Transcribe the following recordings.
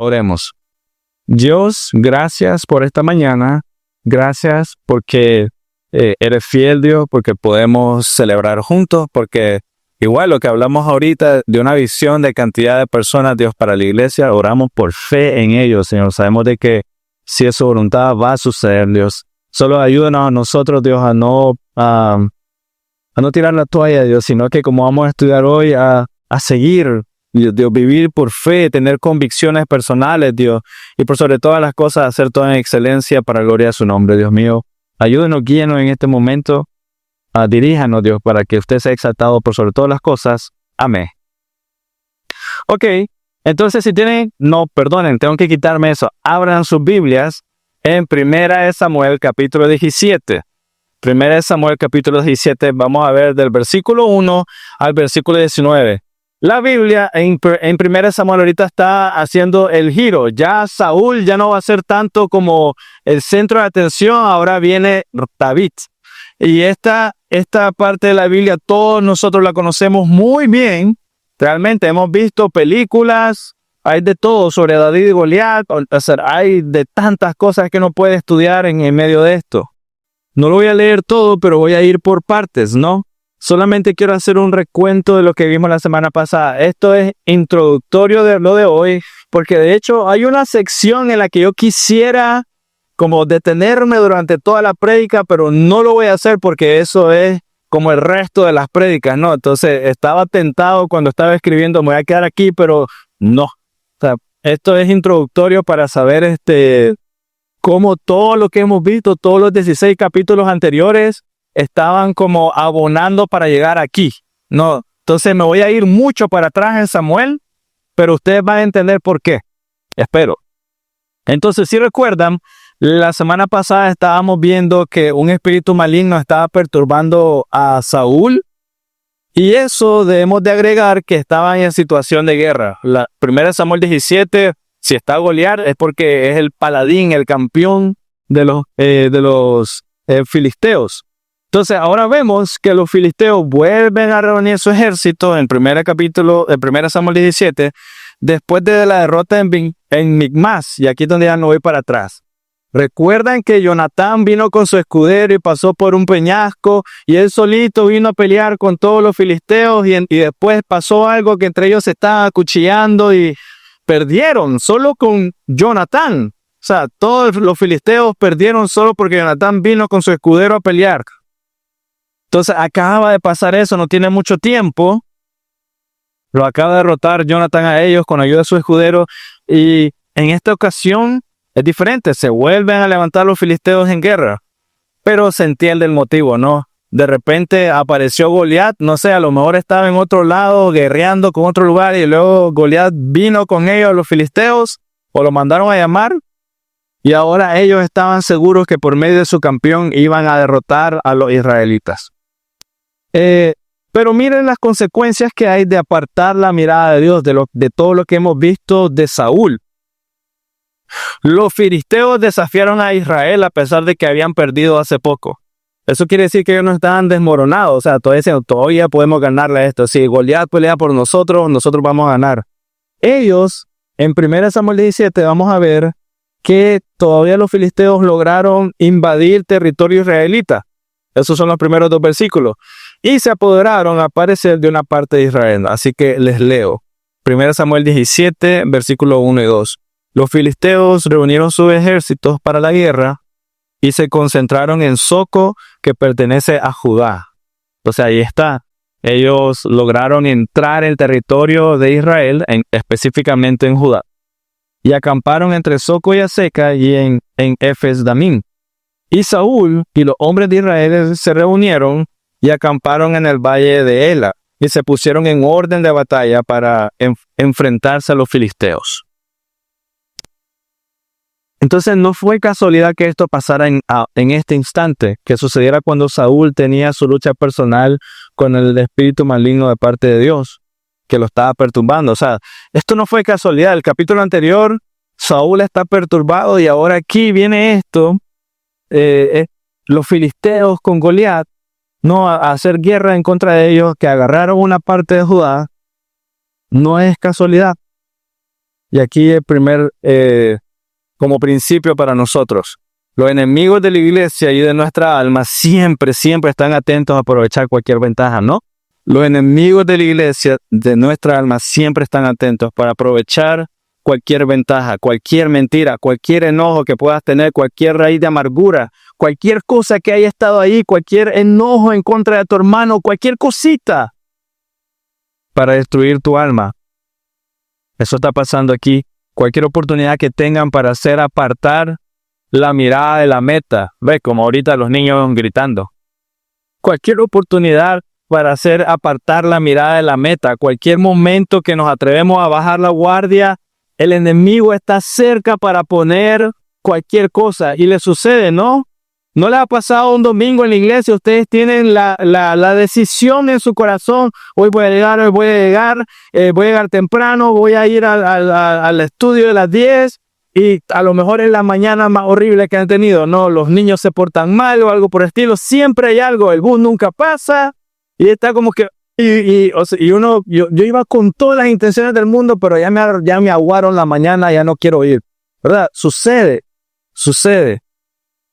Oremos. Dios, gracias por esta mañana. Gracias porque eres fiel, Dios, porque podemos celebrar juntos, porque igual lo que hablamos ahorita de una visión de cantidad de personas, Dios, para la iglesia, oramos por fe en ellos, Señor. Sabemos de que si es su voluntad va a suceder, Dios. Solo ayúdanos a nosotros, Dios, a no tirar la toalla, Dios, sino que como vamos a estudiar hoy, a seguir, Dios, vivir por fe, tener convicciones personales, Dios, y por sobre todas las cosas, hacer todo en excelencia para la gloria de su nombre, Dios mío. Ayúdenos, guíenos en este momento, diríjanos, Dios, para que usted sea exaltado por sobre todas las cosas. Amén. Ok, entonces si tienen, no, perdonen, tengo que quitarme eso. Abran sus Biblias en 1 Samuel capítulo 17. 1 Samuel capítulo 17, vamos a ver del versículo 1 al versículo 19. La Biblia en 1 Samuel ahorita está haciendo el giro. Ya Saúl ya no va a ser tanto como el centro de atención, ahora viene David. Y esta parte de la Biblia todos nosotros la conocemos muy bien. Realmente hemos visto películas, hay de todo sobre David y Goliat. O sea, hay de tantas cosas que uno puede estudiar en medio de esto. No lo voy a leer todo, pero voy a ir por partes, ¿no? Solamente quiero hacer un recuento de lo que vimos la semana pasada. Esto es introductorio de lo de hoy, porque de hecho hay una sección en la que yo quisiera como detenerme durante toda la prédica, pero no lo voy a hacer porque eso es como el resto de las prédicas, ¿no? Entonces estaba tentado cuando estaba escribiendo, me voy a quedar aquí, pero no. O sea, esto es introductorio para saber cómo todo lo que hemos visto, todos los 16 capítulos anteriores, estaban como abonando para llegar aquí, ¿no? Entonces me voy a ir mucho para atrás en Samuel, pero ustedes van a entender por qué. Espero. Entonces, si recuerdan, la semana pasada estábamos viendo que un espíritu maligno estaba perturbando a Saúl, y eso debemos de agregar que estaban en situación de guerra. La 1 Samuel 17, si está Goliat, es porque es el paladín, el campeón de los filisteos. Entonces, ahora vemos que los filisteos vuelven a reunir su ejército en el 1 Samuel 17, después de la derrota en Micmas, y aquí es donde ya no voy para atrás. Recuerdan que Jonatán vino con su escudero y pasó por un peñasco, y él solito vino a pelear con todos los filisteos, y después pasó algo que entre ellos se estaban acuchillando y perdieron solo con Jonatán. O sea, todos los filisteos perdieron solo porque Jonatán vino con su escudero a pelear. Entonces acaba de pasar eso, no tiene mucho tiempo. Lo acaba de derrotar Jonatán a ellos con ayuda de su escudero. Y en esta ocasión es diferente, se vuelven a levantar los filisteos en guerra. Pero se entiende el motivo, ¿no? De repente apareció Goliat, no sé, a lo mejor estaba en otro lado guerreando con otro lugar y luego Goliat vino con ellos, los filisteos, o lo mandaron a llamar. Y ahora ellos estaban seguros que por medio de su campeón iban a derrotar a los israelitas. Pero miren las consecuencias que hay de apartar la mirada de Dios de todo lo que hemos visto de Saúl. Los filisteos desafiaron a Israel a pesar de que habían perdido hace poco. Eso quiere decir que ellos no estaban desmoronados. O sea, todavía podemos ganarle a esto. Si Goliat pelea por nosotros, nosotros vamos a ganar. Ellos, en 1 Samuel 17, vamos a ver que todavía los filisteos lograron invadir territorio israelita. Esos son los primeros 2 versículos. Y se apoderaron a parecer de una parte de Israel. Así que les leo. 1 Samuel 17, versículos 1 y 2. Los filisteos reunieron sus ejércitos para la guerra y se concentraron en Soco, que pertenece a Judá. Entonces ahí está. Ellos lograron entrar en el territorio de Israel, específicamente en Judá. Y acamparon entre Soco y Aseca y en Efes-Damim. Y Saúl y los hombres de Israel se reunieron y acamparon en el valle de Ela y se pusieron en orden de batalla para enfrentarse a los filisteos. Entonces no fue casualidad que esto pasara en este instante, que sucediera cuando Saúl tenía su lucha personal con el espíritu maligno de parte de Dios, que lo estaba perturbando. O sea, esto no fue casualidad. El capítulo anterior, Saúl está perturbado y ahora aquí viene esto, los filisteos con Goliat, no a hacer guerra en contra de ellos, que agarraron una parte de Judá. No es casualidad. Y aquí el primer, como principio para nosotros. Los enemigos de la iglesia y de nuestra alma siempre están atentos a aprovechar cualquier ventaja, ¿no? Los enemigos de la iglesia, de nuestra alma, siempre están atentos para aprovechar cualquier ventaja, cualquier mentira, cualquier enojo que puedas tener, cualquier raíz de amargura, cualquier cosa que haya estado ahí, cualquier enojo en contra de tu hermano, cualquier cosita para destruir tu alma. Eso está pasando aquí. Cualquier oportunidad que tengan para hacer apartar la mirada de la meta. Ve, como ahorita los niños gritando. Cualquier oportunidad para hacer apartar la mirada de la meta. Cualquier momento que nos atrevemos a bajar la guardia, el enemigo está cerca para poner cualquier cosa. Y le sucede, ¿no? ¿No les ha pasado un domingo en la iglesia? Ustedes tienen la decisión en su corazón. Hoy voy a llegar, voy a llegar temprano, voy a ir al estudio de las 10 y a lo mejor es la mañana más horrible que han tenido. No, los niños se portan mal o algo por el estilo. Siempre hay algo, el bus nunca pasa y está como que... yo iba con todas las intenciones del mundo, pero ya me aguaron la mañana, ya no quiero ir. ¿Verdad? Sucede.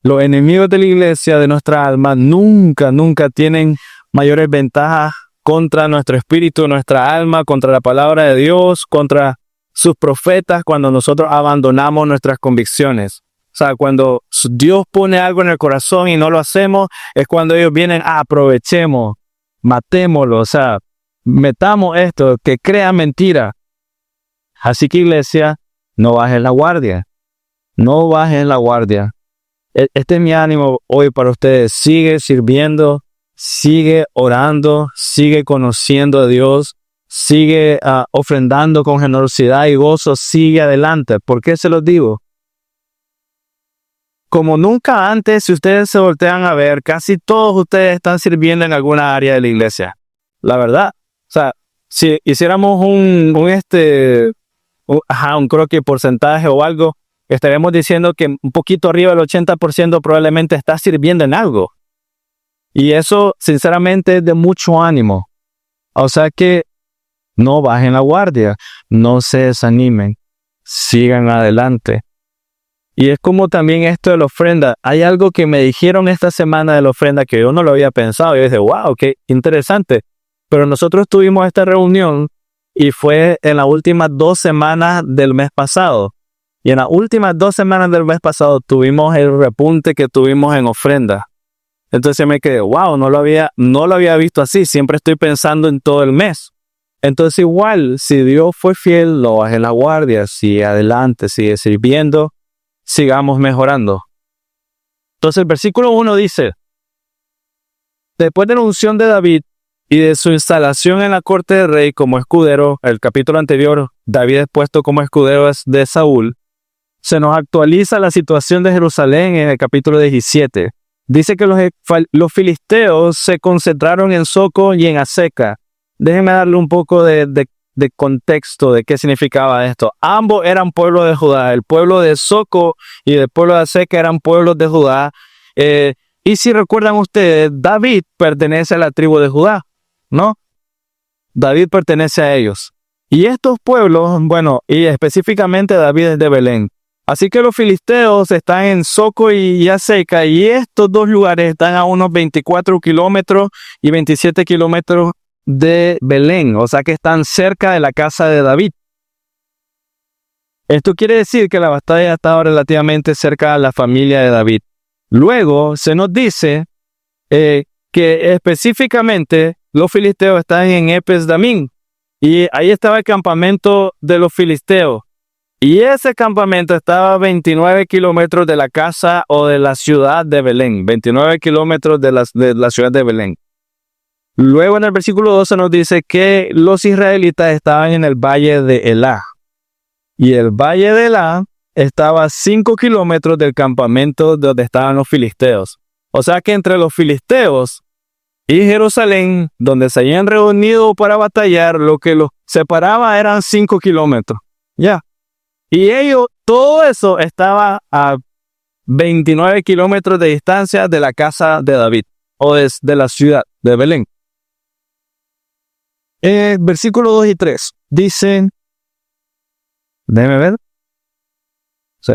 Los enemigos de la iglesia, de nuestra alma, nunca tienen mayores ventajas contra nuestro espíritu, nuestra alma, contra la palabra de Dios, contra sus profetas, cuando nosotros abandonamos nuestras convicciones. O sea, cuando Dios pone algo en el corazón y no lo hacemos, es cuando ellos vienen, aprovechemos, matémoslo, o sea, metamos esto, que crea mentira. Así que iglesia, no bajes la guardia. No bajes la guardia. Este es mi ánimo hoy para ustedes. Sigue sirviendo, sigue orando, sigue conociendo a Dios, sigue ofrendando con generosidad y gozo, sigue adelante. ¿Por qué se los digo? Como nunca antes, si ustedes se voltean a ver, casi todos ustedes están sirviendo en alguna área de la iglesia. La verdad. O sea, si hiciéramos un croquis porcentaje o algo, estaremos diciendo que un poquito arriba del 80% probablemente está sirviendo en algo. Y eso, sinceramente, es de mucho ánimo. O sea que no bajen la guardia, no se desanimen, sigan adelante. Y es como también esto de la ofrenda. Hay algo que me dijeron esta semana de la ofrenda que yo no lo había pensado. Yo dije, wow, qué interesante. Pero nosotros tuvimos esta reunión y fue en las últimas 2 semanas del mes pasado. Y en las últimas 2 semanas del mes pasado tuvimos el repunte que tuvimos en ofrenda. Entonces me quedé, wow, no lo había visto así. Siempre estoy pensando en todo el mes. Entonces igual, si Dios fue fiel, no baje la guardia, sigue adelante, sigue sirviendo, sigamos mejorando. Entonces el versículo 1 dice, después de la unción de David y de su instalación en la corte del rey como escudero, el capítulo anterior, David es puesto como escudero de Saúl, se nos actualiza la situación de Jerusalén en el capítulo 17. Dice que los filisteos se concentraron en Soco y en Azeca. Déjenme darle un poco de contexto de qué significaba esto. Ambos eran pueblos de Judá. El pueblo de Soco y el pueblo de Azeca eran pueblos de Judá. Y si recuerdan ustedes, David pertenece a la tribu de Judá, ¿no? David pertenece a ellos. Y estos pueblos, bueno, y específicamente David es de Belén. Así que los filisteos están en Soco y Azeca, y estos dos lugares están a unos 24 kilómetros y 27 kilómetros de Belén, o sea que están cerca de la casa de David. Esto quiere decir que la batalla estaba relativamente cerca de la familia de David. Luego se nos dice que específicamente los filisteos están en Epes-Damín, y ahí estaba el campamento de los filisteos. Y ese campamento estaba a 29 kilómetros de la casa o de la ciudad de Belén. 29 kilómetros de la ciudad de Belén. Luego en el versículo 12 nos dice que los israelitas estaban en el valle de Elá. Y el valle de Elá estaba a 5 kilómetros del campamento donde estaban los filisteos. O sea que entre los filisteos y Jerusalén, donde se habían reunido para batallar, lo que los separaba eran 5 kilómetros. Ya. Y todo eso estaba a 29 kilómetros de distancia de la casa de David, o de la ciudad de Belén. Versículos 2 y 3 dicen, Déjeme ver. Sí.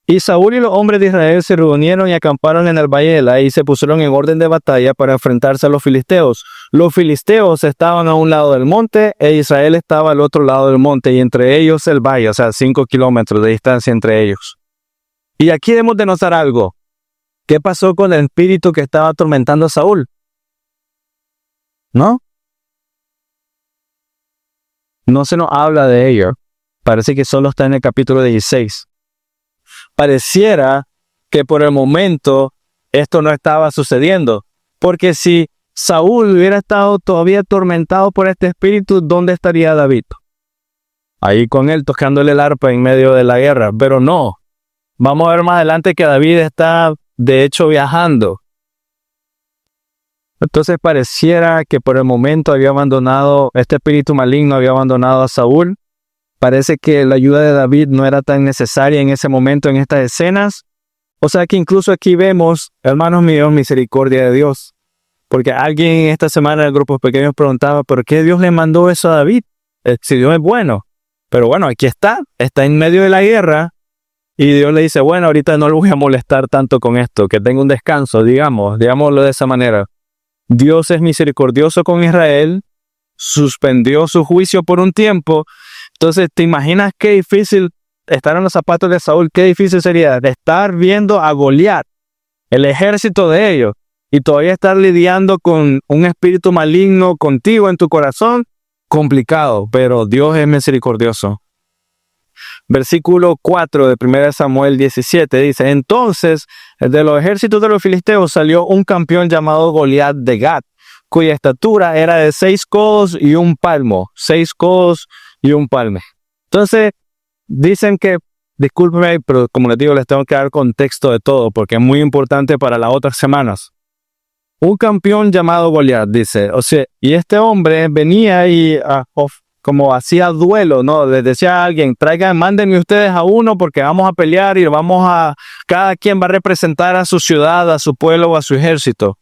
Y Saúl y los hombres de Israel se reunieron y acamparon en el valle de Elá y se pusieron en orden de batalla para enfrentarse a los filisteos. Los filisteos estaban a un lado del monte e Israel estaba al otro lado del monte y entre ellos el valle, o sea, 5 kilómetros de distancia entre ellos. Y aquí debemos de notar algo. ¿Qué pasó con el espíritu que estaba atormentando a Saúl? ¿No? No se nos habla de ello. Parece que solo está en el capítulo 16. Pareciera que por el momento esto no estaba sucediendo. Porque si Saúl hubiera estado todavía atormentado por este espíritu, ¿dónde estaría David? Ahí con él tocándole el arpa en medio de la guerra. Pero no. Vamos a ver más adelante que David está, de hecho, viajando. Entonces pareciera que por el momento este espíritu maligno había abandonado a Saúl. Parece que la ayuda de David no era tan necesaria en ese momento, en estas escenas. O sea que incluso aquí vemos, hermanos míos, misericordia de Dios. Porque alguien esta semana en el grupo pequeño preguntaba, ¿por qué Dios le mandó eso a David? Si Dios es bueno. Pero bueno, aquí está en medio de la guerra. Y Dios le dice, bueno, ahorita no lo voy a molestar tanto con esto, que tenga un descanso, digámoslo de esa manera. Dios es misericordioso con Israel, suspendió su juicio por un tiempo. Entonces, ¿te imaginas qué difícil estar en los zapatos de Saúl? Qué difícil sería de estar viendo a Goliat, el ejército de ellos, y todavía estar lidiando con un espíritu maligno contigo en tu corazón. Complicado, pero Dios es misericordioso. Versículo 4 de 1 Samuel 17 dice, entonces de los ejércitos de los filisteos salió un campeón llamado Goliat de Gat, cuya estatura era de 6 codos y un palmo. 6 codos y un palmo. Entonces dicen que, discúlpenme, pero como les digo, les tengo que dar contexto de todo porque es muy importante para las otras semanas. Un campeón llamado Goliat, dice, o sea, y este hombre venía y como hacía duelo, ¿no? Les decía a alguien, mándenme ustedes a uno porque vamos a pelear y cada quien va a representar a su ciudad, a su pueblo o a su ejército.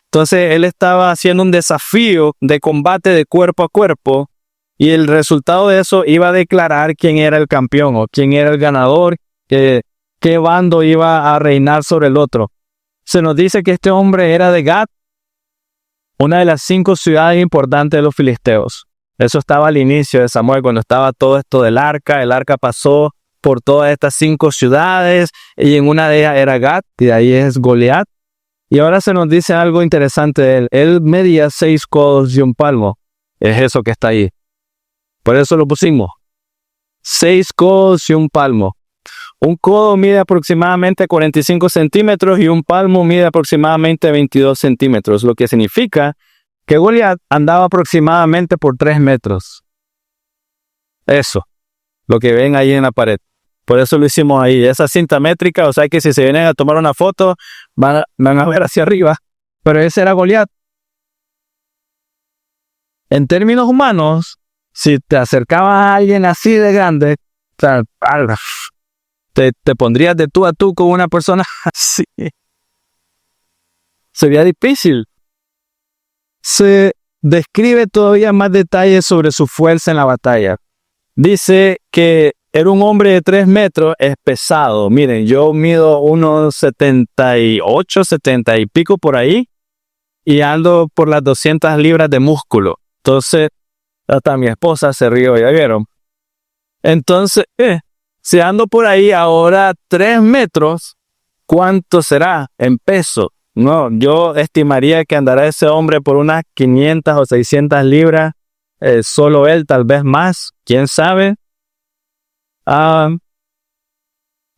Entonces él estaba haciendo un desafío de combate de cuerpo a cuerpo y el resultado de eso iba a declarar quién era el campeón o quién era el ganador, qué bando iba a reinar sobre el otro. Se nos dice que este hombre era de Gat, una de las 5 ciudades importantes de los filisteos. Eso estaba al inicio de Samuel, cuando estaba todo esto del arca. El arca pasó por todas estas 5 ciudades y en una de ellas era Gat y de ahí es Goliat. Y ahora se nos dice algo interesante de él. Él medía 6 codos y un palmo. Es eso que está ahí. Por eso lo pusimos. 6 codos y un palmo. Un codo mide aproximadamente 45 centímetros y un palmo mide aproximadamente 22 centímetros, lo que significa que Goliat andaba aproximadamente por 3 metros. Eso, lo que ven ahí en la pared. Por eso lo hicimos ahí. Esa cinta métrica, o sea que si se vienen a tomar una foto, van a ver hacia arriba. Pero ese era Goliat. En términos humanos, si te acercabas a alguien así de grande, o sea, te pondrías de tú a tú con una persona así. Sería difícil. Se describe todavía más detalles sobre su fuerza en la batalla. Dice que era un hombre de 3 metros, es pesado. Miren, yo mido unos 78, 70 y pico por ahí y ando por las 200 libras de músculo. Entonces, hasta mi esposa se rió, ¿ya vieron? Entonces, si ando por ahí ahora 3 metros, ¿cuánto será en peso? No, yo estimaría que andará ese hombre por unas 500 o 600 libras, solo él, tal vez más, quién sabe.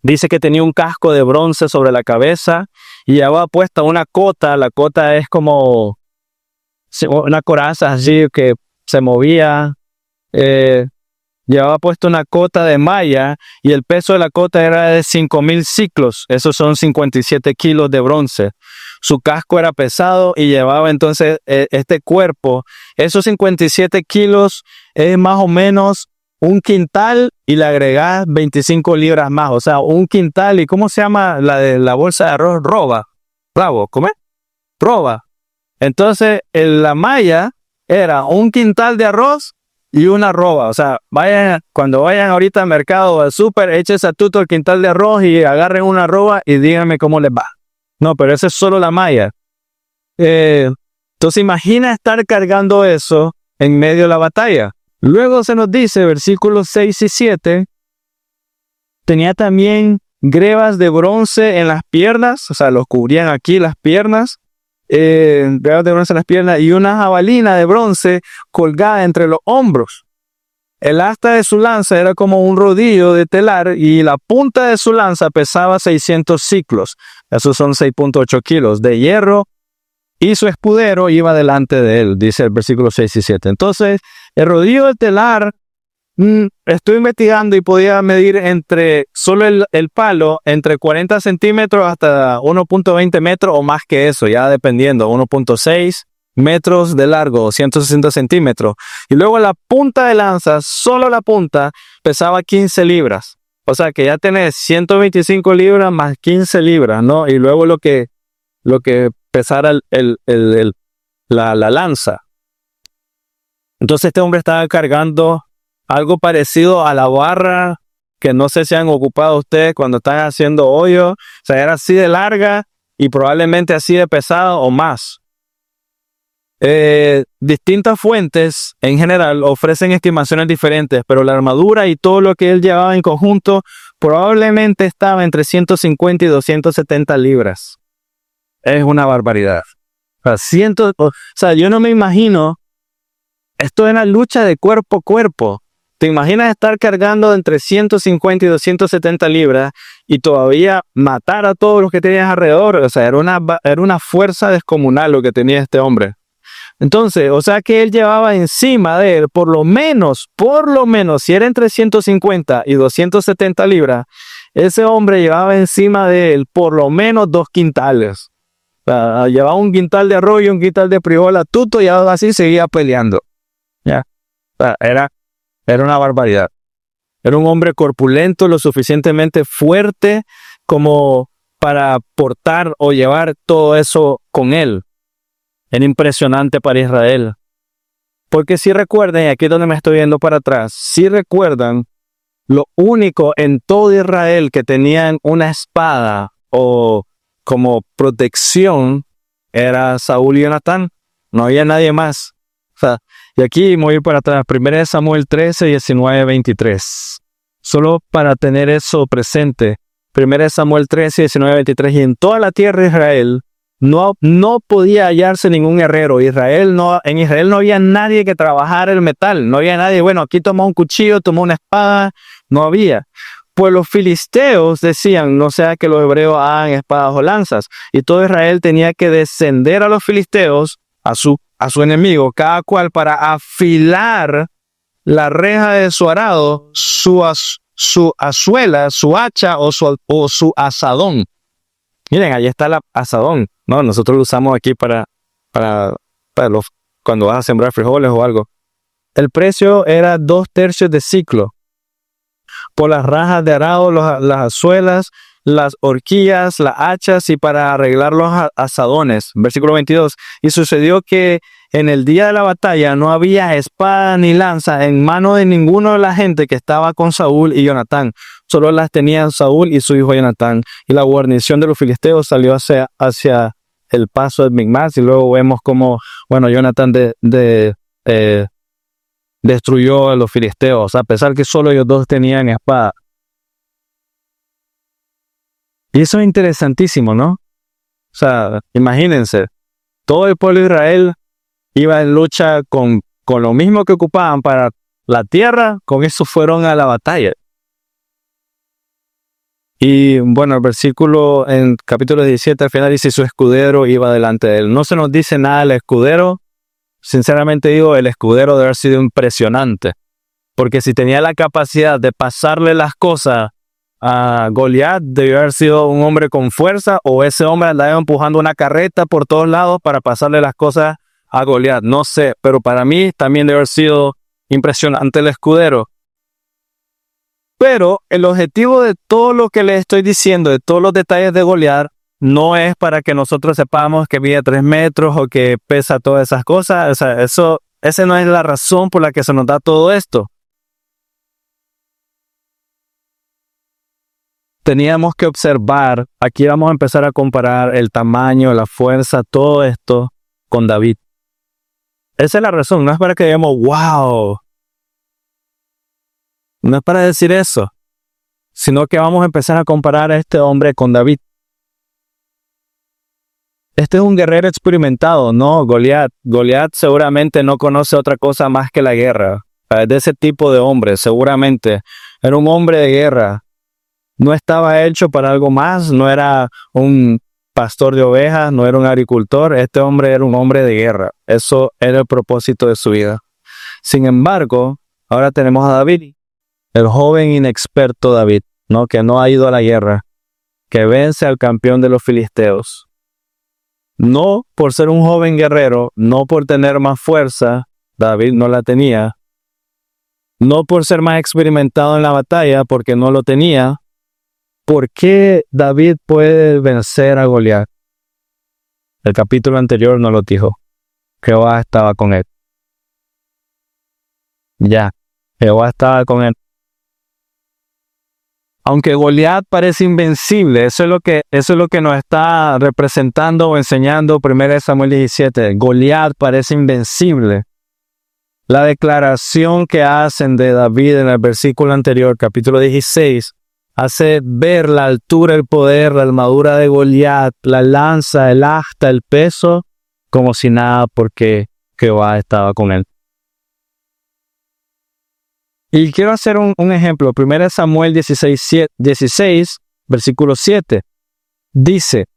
Dice que tenía un casco de bronce sobre la cabeza y llevaba puesta una cota. La cota es como una coraza así que se movía. Llevaba puesta una cota de malla y el peso de la cota era de 5,000 ciclos. Esos son 57 kilos de bronce. Su casco era pesado y llevaba entonces este cuerpo. Esos 57 kilos es más o menos un quintal y le agregás 25 libras más. O sea, un quintal. ¿Y cómo se llama la de la bolsa de arroz? ¿Cómo es? Roba. Entonces, la malla era un quintal de arroz y una arroba. O sea, cuando vayan ahorita al mercado o al súper, échense a tuto el quintal de arroz y agarren una arroba y díganme cómo les va. No, pero esa es solo la malla. Entonces imagina estar cargando eso en medio de la batalla. Luego se nos dice, versículos 6 y 7, tenía también grebas de bronce en las piernas, o sea, los cubrían aquí las piernas, grebas de bronce en las piernas y una jabalina de bronce colgada entre los hombros. El asta de su lanza era como un rodillo de telar y la punta de su lanza pesaba 600 ciclos. Esos son 6.8 kilos de hierro y su escudero iba delante de él, dice el versículo 6 y 7. Entonces, el rodillo de telar, estoy investigando y podía medir solo el palo, entre 40 centímetros hasta 1.20 metros o más que eso, ya dependiendo, 1.6 metros de largo, 160 centímetros. Y luego la punta de lanza, solo la punta, pesaba 15 libras. O sea que ya tenés 125 libras más 15 libras, ¿no? Y luego lo que pesara la lanza. Entonces este hombre estaba cargando algo parecido a la barra que no sé si han ocupado ustedes cuando están haciendo hoyo. O sea, era así de larga y probablemente así de pesada o más. Distintas fuentes en general ofrecen estimaciones diferentes, pero la armadura y todo lo que él llevaba en conjunto probablemente estaba entre 150 y 270 libras. Es una barbaridad. O sea, yo no me imagino, esto es una lucha de cuerpo a cuerpo. ¿Te imaginas estar cargando entre 150 y 270 libras y todavía matar a todos los que tenías alrededor? O sea, era una fuerza descomunal lo que tenía este hombre. Entonces, o sea que él llevaba encima de él, por lo menos, si era entre 150 y 270 libras, ese hombre llevaba encima de él por lo menos 2 quintales. O sea, llevaba un quintal de arroz y un quintal de frijoles, tuto, y así seguía peleando. ¿Ya? O sea, era una barbaridad. Era un hombre corpulento, lo suficientemente fuerte como para portar o llevar todo eso con él. Era impresionante para Israel. Porque si recuerdan, y aquí es donde me estoy viendo para atrás, si recuerdan, lo único en todo Israel que tenían una espada o como protección era Saúl y Jonatán. No había nadie más. O sea, y aquí me voy a ir para atrás. 1 Samuel 13, 19, 23. Solo para tener eso presente. 1 Samuel 13, 19, 23. Y en toda la tierra de Israel no podía hallarse ningún herrero. En Israel no había nadie que trabajara el metal. No había nadie, bueno, aquí tomó un cuchillo, tomó una espada. No había. Pues los filisteos decían, no sea que los hebreos hagan espadas o lanzas. Y todo Israel tenía que descender a los filisteos, a su enemigo, cada cual para afilar la reja de su arado, su azuela, su hacha o su asadón. Miren, ahí está el asadón. No, nosotros lo usamos aquí para cuando vas a sembrar frijoles o algo. El precio era 2/3 de ciclo. Por las rajas de arado, las azuelas, las horquillas, las hachas y para arreglar los asadones. Versículo 22. Y sucedió que en el día de la batalla no había espada ni lanza en mano de ninguno de la gente que estaba con Saúl y Jonatán. Solo las tenían Saúl y su hijo Jonatán. Y la guarnición de los filisteos salió hacia el paso de Micmas. Y luego vemos cómo, Jonatán destruyó a los filisteos, a pesar que solo ellos dos tenían espada. Y eso es interesantísimo, ¿no? O sea, imagínense, todo el pueblo de Israel iba en lucha con lo mismo que ocupaban para la tierra, con eso fueron a la batalla. Y bueno, el versículo en capítulo 17 al final dice, su escudero iba delante de él. No se nos dice nada del escudero. Sinceramente digo, el escudero debe haber sido impresionante. Porque si tenía la capacidad de pasarle las cosas a Goliat, debió haber sido un hombre con fuerza, o ese hombre andaba empujando una carreta por todos lados para pasarle las cosas a Goliat. No sé, pero para mí también debe haber sido impresionante el escudero. Pero el objetivo de todo lo que les estoy diciendo, de todos los detalles de Goliat, no es para que nosotros sepamos que mide 3 metros o que pesa todas esas cosas. O sea, eso Esa no es la razón por la que se nos da todo esto. Teníamos que observar, aquí vamos a empezar a comparar el tamaño, la fuerza, todo esto con David. Esa es la razón, no es para que digamos, wow. No es para decir eso, sino que vamos a empezar a comparar a este hombre con David. Este es un guerrero experimentado, no Goliat. Goliat seguramente no conoce otra cosa más que la guerra. Es de ese tipo de hombre, seguramente. Era un hombre de guerra. No estaba hecho para algo más, no era un pastor de ovejas, no era un agricultor. Este hombre era un hombre de guerra. Eso era el propósito de su vida. Sin embargo, ahora tenemos a David, el joven inexperto David, ¿no? Que no ha ido a la guerra, que vence al campeón de los filisteos. No por ser un joven guerrero, no por tener más fuerza, David no la tenía. No por ser más experimentado en la batalla, porque no lo tenía. ¿Por qué David puede vencer a Goliat? El capítulo anterior nos lo dijo. Jehová estaba con él. Ya, Jehová estaba con él. Aunque Goliat parece invencible, eso es lo que nos está representando o enseñando 1 Samuel 17. Goliat parece invencible. La declaración que hacen de David en el versículo anterior, capítulo 16, hace ver la altura, el poder, la armadura de Goliat, la lanza, el asta, el peso, como si nada, porque Jehová estaba con él. Y quiero hacer un ejemplo. 1 Samuel 16, versículo 7. Dice,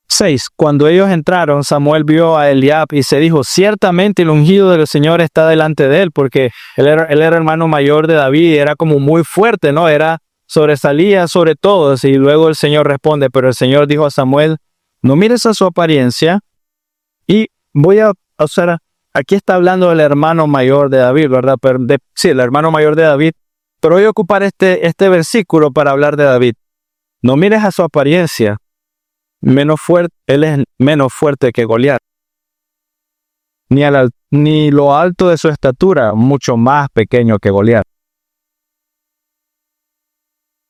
6. Cuando ellos entraron, Samuel vio a Eliab y se dijo, ciertamente el ungido del Señor está delante de él, porque él era hermano mayor de David y era como muy fuerte, ¿no? Sobresalía sobre todos. Y luego el Señor responde, pero el Señor dijo a Samuel, no mires a su apariencia y voy a usar... Aquí está hablando del hermano mayor de David, ¿verdad? Sí, el hermano mayor de David. Pero voy a ocupar este versículo para hablar de David. No mires a su apariencia. Él es menos fuerte que Goliat. Ni lo alto de su estatura, mucho más pequeño que Goliat.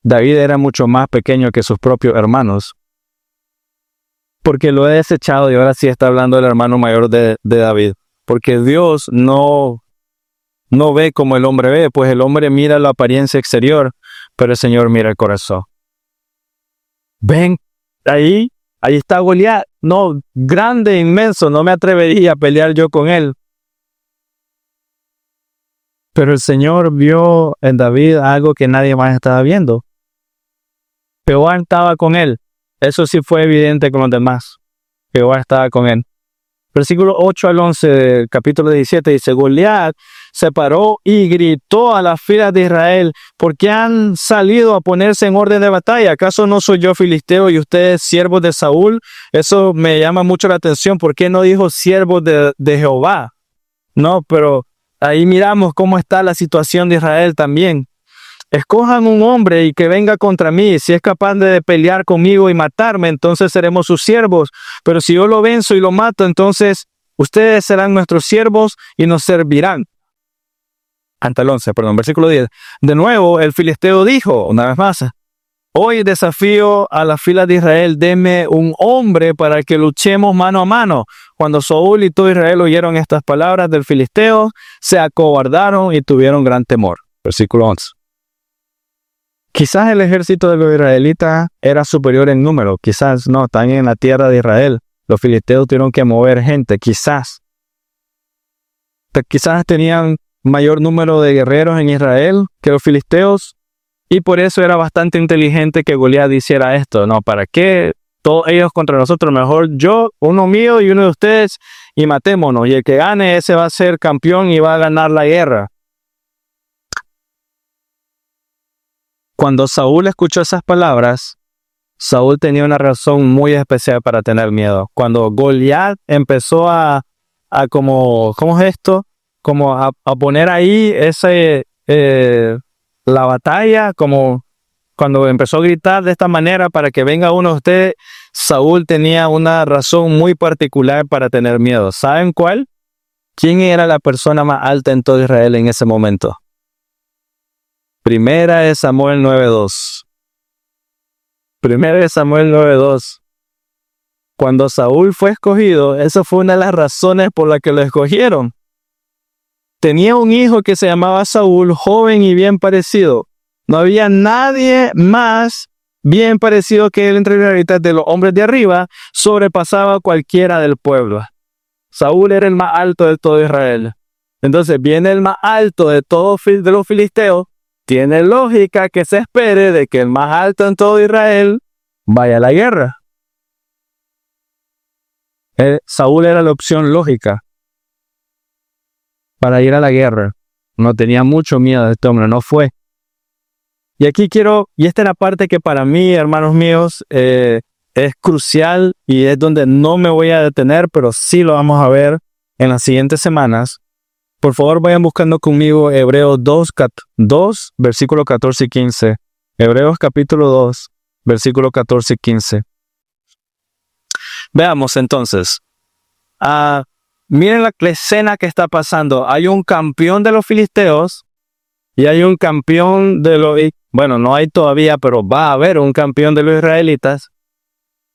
David era mucho más pequeño que sus propios hermanos. Porque lo he desechado y ahora sí está hablando del hermano mayor de David. Porque Dios no ve como el hombre ve, pues el hombre mira la apariencia exterior, pero el Señor mira el corazón. Ven, ahí está Goliat, no, grande, inmenso, no me atrevería a pelear yo con él. Pero el Señor vio en David algo que nadie más estaba viendo. Jehová estaba con él, eso sí fue evidente con los demás. Jehová estaba con él. Versículo 8 al 11 del capítulo 17 dice, Goliat se paró y gritó a las filas de Israel, ¿por qué han salido a ponerse en orden de batalla? ¿Acaso no soy yo filisteo y ustedes siervos de Saúl? Eso me llama mucho la atención. ¿Por qué no dijo siervos de Jehová? No, pero ahí miramos cómo está la situación de Israel también. Escojan un hombre y que venga contra mí. Si es capaz de pelear conmigo y matarme, entonces seremos sus siervos. Pero si yo lo venzo y lo mato, entonces ustedes serán nuestros siervos y nos servirán. Hasta el 11, versículo 10. De nuevo, el filisteo dijo, una vez más, hoy desafío a las filas de Israel, deme un hombre para que luchemos mano a mano. Cuando Saúl y todo Israel oyeron estas palabras del filisteo, se acobardaron y tuvieron gran temor. Versículo 11. Quizás el ejército de los israelitas era superior en número, quizás no, están en la tierra de Israel. Los filisteos tuvieron que mover gente, quizás tenían mayor número de guerreros en Israel que los filisteos, y por eso era bastante inteligente que Goliat hiciera esto. No, ¿para qué todos ellos contra nosotros? Mejor yo, uno mío y uno de ustedes, y matémonos, y el que gane, ese va a ser campeón y va a ganar la guerra. Cuando Saúl escuchó esas palabras, Saúl tenía una razón muy especial para tener miedo. Cuando Goliat empezó a ¿cómo es esto? Como a poner ahí la batalla, como cuando empezó a gritar de esta manera para que venga uno de ustedes, Saúl tenía una razón muy particular para tener miedo. ¿Saben cuál? ¿Quién era la persona más alta en todo Israel en ese momento? Primera de Samuel 9:2. Primera de Samuel 9:2. Cuando Saúl fue escogido, esa fue una de las razones por las que lo escogieron. Tenía un hijo que se llamaba Saúl, joven y bien parecido. No había nadie más bien parecido que él entre los israelitas. De los hombres de arriba, sobrepasaba a cualquiera del pueblo. Saúl era el más alto de todo Israel. Entonces viene el más alto de todos de los filisteos. Tiene lógica que se espere de que el más alto en todo Israel vaya a la guerra. Saúl era la opción lógica para ir a la guerra. No tenía mucho miedo de este hombre, no fue. Y aquí y esta es la parte que para mí, hermanos míos, es crucial y es donde no me voy a detener, pero sí lo vamos a ver en las siguientes semanas. Por favor, vayan buscando conmigo Hebreos 2, versículo 14 y 15. Hebreos capítulo 2, versículo 14 y 15. Veamos entonces. Miren la escena que está pasando. Hay un campeón de los filisteos y hay un campeón de los... Bueno, no hay todavía, pero va a haber un campeón de los israelitas.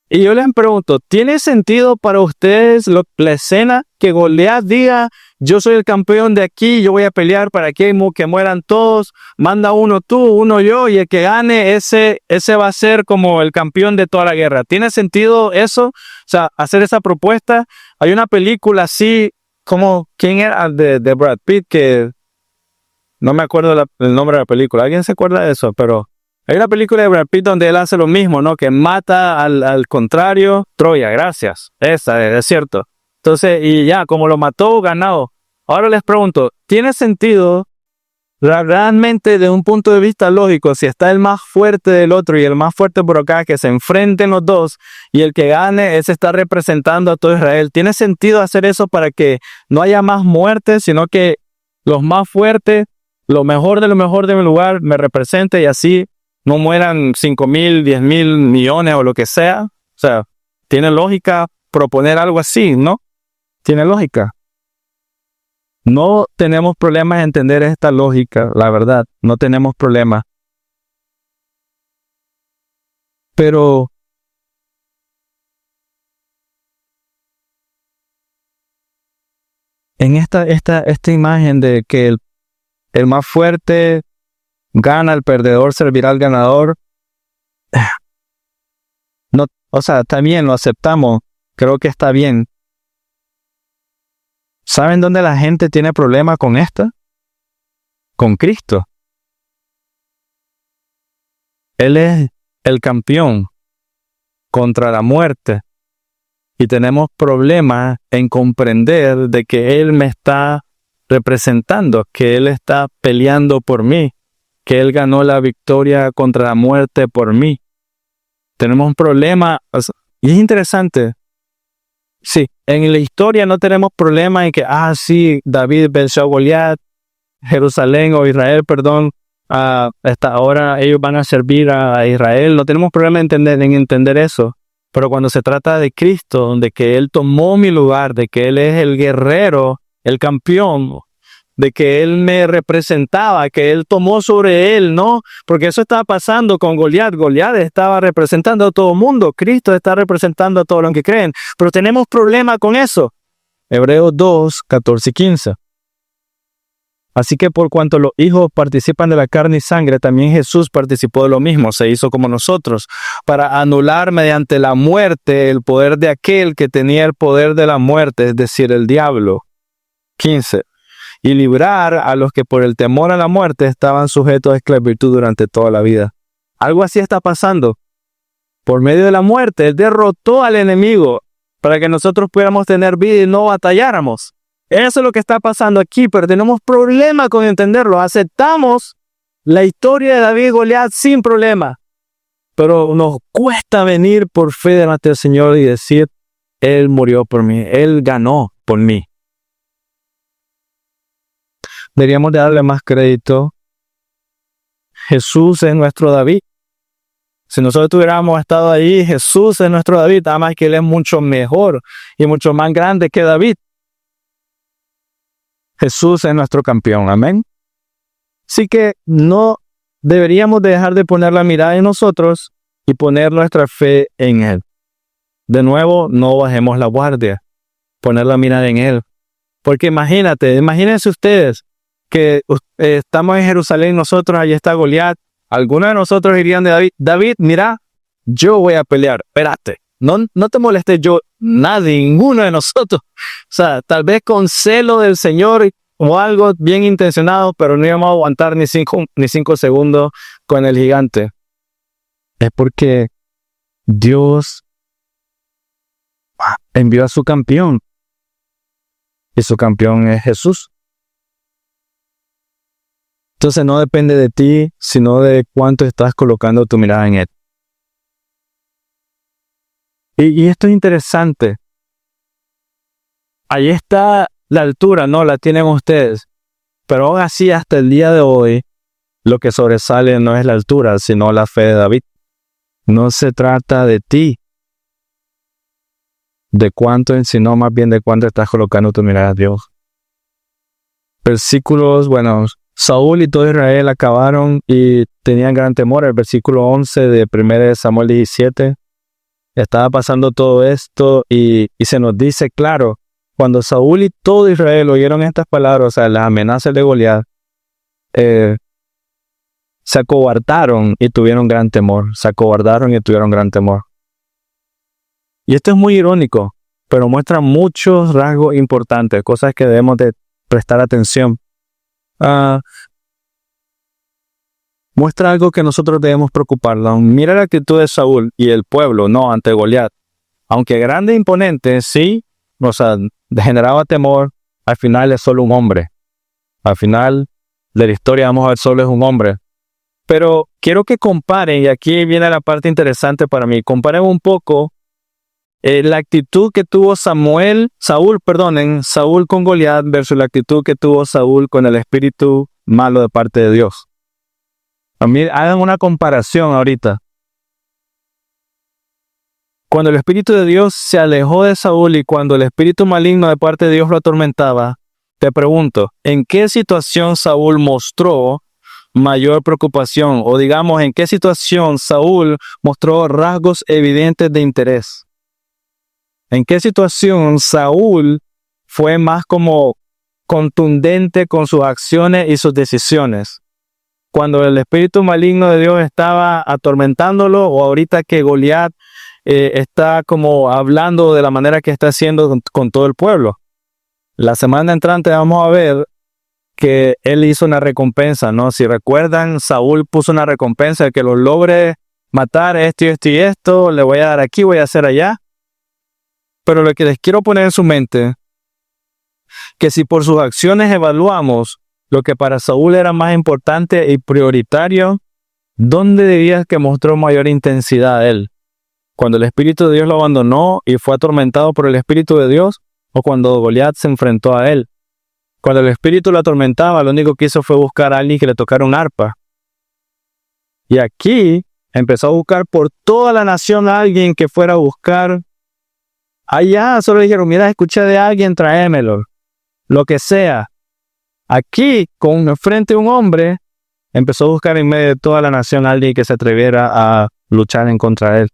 Y yo les pregunto, ¿tiene sentido para ustedes la escena que Goliat diga, yo soy el campeón de aquí, yo voy a pelear para que mueran todos, manda uno tú, uno yo, y el que gane, ese va a ser como el campeón de toda la guerra? ¿Tiene sentido eso? O sea, hacer esa propuesta. Hay una película así, como, ¿quién era? De Brad Pitt, que no me acuerdo el nombre de la película. ¿Alguien se acuerda de eso? Pero hay una película de Brad Pitt donde él hace lo mismo, ¿no? Que mata al contrario. Troya, gracias. Esa es cierto. Entonces, y ya, como lo mató, ganado. Ahora les pregunto, ¿tiene sentido realmente de un punto de vista lógico si está el más fuerte del otro y el más fuerte por acá, que se enfrenten los dos y el que gane ese está representando a todo Israel? ¿Tiene sentido hacer eso para que no haya más muertes, sino que los más fuertes, lo mejor de mi lugar, me represente y así no mueran 5,000, 10,000 millones o lo que sea? O sea, ¿tiene lógica proponer algo así, no? ¿Tiene lógica? No tenemos problemas en entender esta lógica, la verdad, no tenemos problemas. Pero en esta imagen de que el más fuerte gana, el perdedor servirá al ganador, no, o sea, también lo aceptamos, creo que está bien. ¿Saben dónde la gente tiene problemas con esto? Con Cristo. Él es el campeón contra la muerte. Y tenemos problemas en comprender de que Él me está representando, que Él está peleando por mí, que Él ganó la victoria contra la muerte por mí. Tenemos un problema, y es interesante. Sí, en la historia no tenemos problema en que, sí, David venció a Goliat, Jerusalén o Israel, perdón, hasta ahora ellos van a servir a Israel. No tenemos problema en entender eso. Pero cuando se trata de Cristo, de que Él tomó mi lugar, de que Él es el guerrero, el campeón, de que Él me representaba, que Él tomó sobre Él, ¿no? Porque eso estaba pasando con Goliat. Goliat estaba representando a todo el mundo. Cristo está representando a todos los que creen. Pero tenemos problema con eso. Hebreos 2, 14 y 15. Así que por cuanto los hijos participan de la carne y sangre, también Jesús participó de lo mismo, se hizo como nosotros, para anular mediante la muerte el poder de aquel que tenía el poder de la muerte, es decir, el diablo. 15. Y librar a los que por el temor a la muerte estaban sujetos a esclavitud durante toda la vida. Algo así está pasando. Por medio de la muerte, Él derrotó al enemigo para que nosotros pudiéramos tener vida y no batalláramos. Eso es lo que está pasando aquí, pero tenemos problema con entenderlo. Aceptamos la historia de David y Goliat sin problema, pero nos cuesta venir por fe delante del Señor y decir, Él murió por mí, Él ganó por mí. Deberíamos de darle más crédito. Jesús es nuestro David. Si nosotros hubiéramos estado ahí, Jesús es nuestro David, además que Él es mucho mejor y mucho más grande que David. Jesús es nuestro campeón, amén. Así que no deberíamos dejar de poner la mirada en nosotros y poner nuestra fe en Él. De nuevo, no bajemos la guardia, poner la mirada en Él. Porque imagínense ustedes que estamos en Jerusalén, nosotros, allí está Goliat. Algunos de nosotros dirían de David, David, mira, yo voy a pelear, espérate, no te molestes yo, ninguno de nosotros. O sea, tal vez con celo del Señor o algo bien intencionado, pero no íbamos a aguantar ni cinco segundos con el gigante. Es porque Dios envió a su campeón. Y su campeón es Jesús. Entonces no depende de ti, sino de cuánto estás colocando tu mirada en Él. Y esto es interesante. Ahí está la altura, no la tienen ustedes. Pero aún así, hasta el día de hoy, lo que sobresale no es la altura, sino la fe de David. No se trata de ti, de cuánto, sino más bien de cuánto estás colocando tu mirada a Dios. Versículos, Saúl y todo Israel acabaron y tenían gran temor. El versículo 11 de 1 Samuel 17. Estaba pasando todo esto y se nos dice claro, cuando Saúl y todo Israel oyeron estas palabras, o sea, las amenazas de Goliat, se acobardaron y tuvieron gran temor. Y esto es muy irónico, pero muestra muchos rasgos importantes, cosas que debemos de prestar atención. Muestra algo que nosotros debemos preocuparnos. Mira la actitud de Saúl y el pueblo, ante Goliat. Aunque grande e imponente, sí, generaba temor, al final es solo un hombre. Al final de la historia vamos a ver solo es un hombre. Pero quiero que comparen, y aquí viene la parte interesante para mí, comparen un poco la actitud que tuvo Saúl con Goliat versus la actitud que tuvo Saúl con el espíritu malo de parte de Dios. A mí, hagan una comparación ahorita. Cuando el espíritu de Dios se alejó de Saúl y cuando el espíritu maligno de parte de Dios lo atormentaba, te pregunto, ¿en qué situación Saúl mostró mayor preocupación? O digamos, ¿en qué situación Saúl mostró rasgos evidentes de interés? ¿En qué situación Saúl fue más como contundente con sus acciones y sus decisiones? Cuando el espíritu maligno de Dios estaba atormentándolo, o ahorita que Goliat está como hablando de la manera que está haciendo con todo el pueblo. La semana entrante vamos a ver que él hizo una recompensa, ¿no? Si recuerdan, Saúl puso una recompensa, que lo logre matar esto y esto y esto, le voy a dar aquí, voy a hacer allá. Pero lo que les quiero poner en su mente, que si por sus acciones evaluamos lo que para Saúl era más importante y prioritario, ¿dónde dirías que mostró mayor intensidad él? ¿Cuando el Espíritu de Dios lo abandonó y fue atormentado por el Espíritu de Dios? ¿O cuando Goliat se enfrentó a él? Cuando el Espíritu lo atormentaba, lo único que hizo fue buscar a alguien que le tocara un arpa. Y aquí empezó a buscar por toda la nación a alguien que fuera a buscar. Allá solo dijeron, mira, escuché de alguien, tráemelo. Lo que sea. Aquí, con frente a un hombre, empezó a buscar en medio de toda la nación a alguien que se atreviera a luchar en contra de él.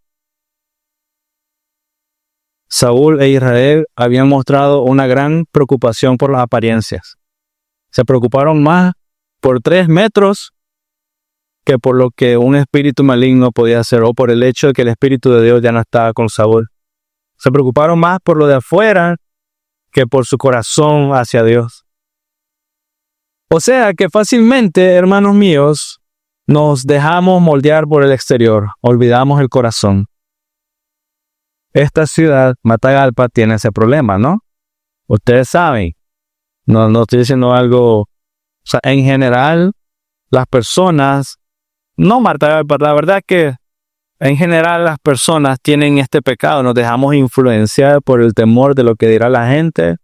Saúl e Israel habían mostrado una gran preocupación por las apariencias. Se preocuparon más por 3 metros que por lo que un espíritu maligno podía hacer, o por el hecho de que el Espíritu de Dios ya no estaba con Saúl. Se preocuparon más por lo de afuera que por su corazón hacia Dios. O sea que fácilmente, hermanos míos, nos dejamos moldear por el exterior, olvidamos el corazón. Esta ciudad, Matagalpa, tiene ese problema, ¿no? Ustedes saben, no estoy diciendo algo, en general, las personas, no Matagalpa, la verdad que en general las personas tienen este pecado, nos dejamos influenciar por el temor de lo que dirá la gente,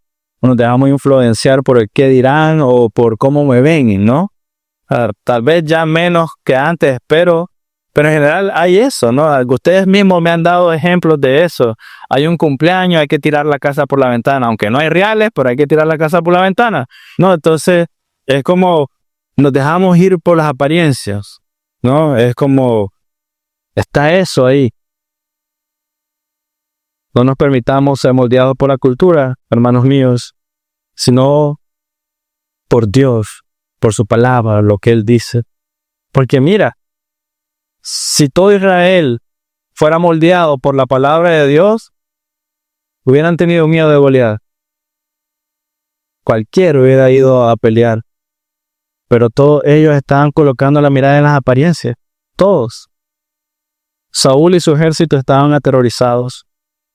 nos dejamos influenciar por el qué dirán o por cómo me ven, ¿no? Tal vez ya menos que antes, pero Pero en general hay eso, ¿no? Ustedes mismos me han dado ejemplos de eso. Hay un cumpleaños, hay que tirar la casa por la ventana, aunque no hay reales, pero hay que tirar la casa por la ventana. No, entonces es como nos dejamos ir por las apariencias, ¿no? Es como está eso ahí. No nos permitamos ser moldeados por la cultura, hermanos míos, sino por Dios, por su palabra, lo que Él dice. Porque mira, si todo Israel fuera moldeado por la palabra de Dios, hubieran tenido miedo de Goliat. Cualquiera hubiera ido a pelear. Pero todos ellos estaban colocando la mirada en las apariencias. Todos. Saúl y su ejército estaban aterrorizados.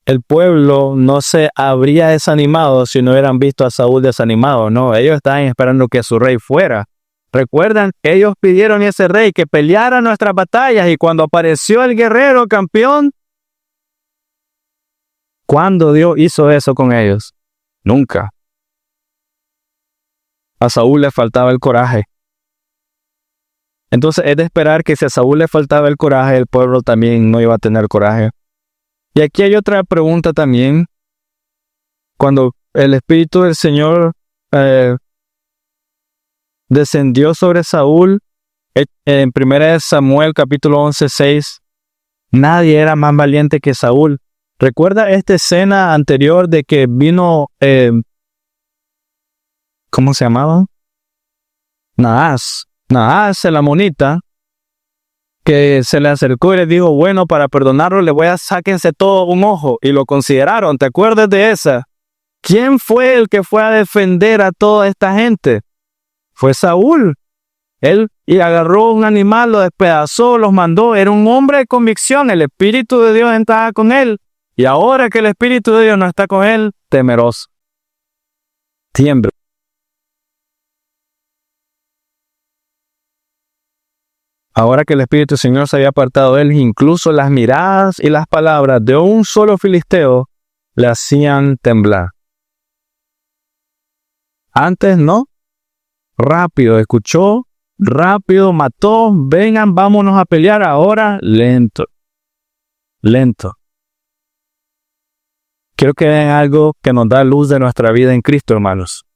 El pueblo no se habría desanimado si no hubieran visto a Saúl desanimado. No, ellos estaban esperando que su rey fuera. Recuerdan, ellos pidieron a ese rey que peleara nuestras batallas y cuando apareció el guerrero campeón, ¿cuándo Dios hizo eso con ellos? Nunca. A Saúl le faltaba el coraje. Entonces es de esperar que si a Saúl le faltaba el coraje, el pueblo también no iba a tener coraje. Y aquí hay otra pregunta también. Cuando el Espíritu del Señor descendió sobre Saúl, en 1 Samuel capítulo 11:6, nadie era más valiente que Saúl. ¿Recuerda esta escena anterior de que vino, ¿cómo se llamaba? Naas, el amonita, que se le acercó y le dijo, bueno, para perdonarlo le voy a sáquense todo un ojo. Y lo consideraron, ¿te acuerdas de esa? ¿Quién fue el que fue a defender a toda esta gente? Fue Saúl. Él agarró un animal, lo despedazó, los mandó. Era un hombre de convicción. El Espíritu de Dios estaba con él. Y ahora que el Espíritu de Dios no está con él, temeroso. Tiembla. Ahora que el Espíritu del Señor se había apartado de él, incluso las miradas y las palabras de un solo filisteo le hacían temblar. Antes no. Rápido escuchó, rápido mató, vengan, vámonos a pelear. Ahora lento. Quiero que vean algo que nos da luz de nuestra vida en Cristo, hermanos.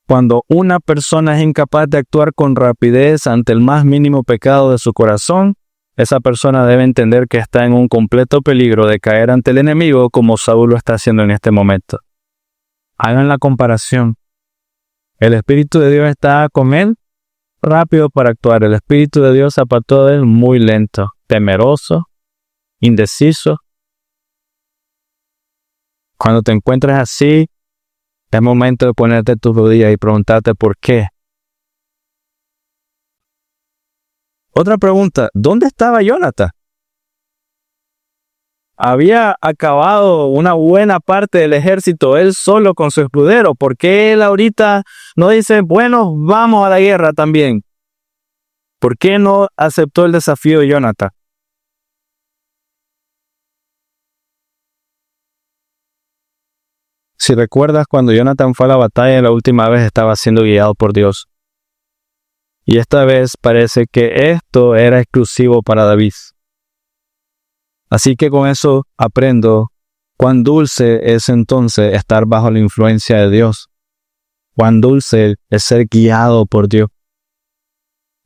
Cuando una persona es incapaz de actuar con rapidez ante el más mínimo pecado de su corazón, esa persona debe entender que está en un completo peligro de caer ante el enemigo como Saúl lo está haciendo en este momento. Hagan la comparación. El Espíritu de Dios está con él, rápido para actuar. El Espíritu de Dios se apartó de él muy lento, temeroso, indeciso. Cuando te encuentres así, es momento de ponerte tus rodillas y preguntarte por qué. Otra pregunta, ¿dónde estaba Jonathan? Había acabado una buena parte del ejército él solo con su escudero. ¿Por qué él ahorita no dice, bueno, vamos a la guerra también? ¿Por qué no aceptó el desafío de Jonathan? Si recuerdas, cuando Jonathan fue a la batalla la última vez estaba siendo guiado por Dios. Y esta vez parece que esto era exclusivo para David. Así que con eso aprendo cuán dulce es entonces estar bajo la influencia de Dios. Cuán dulce es ser guiado por Dios.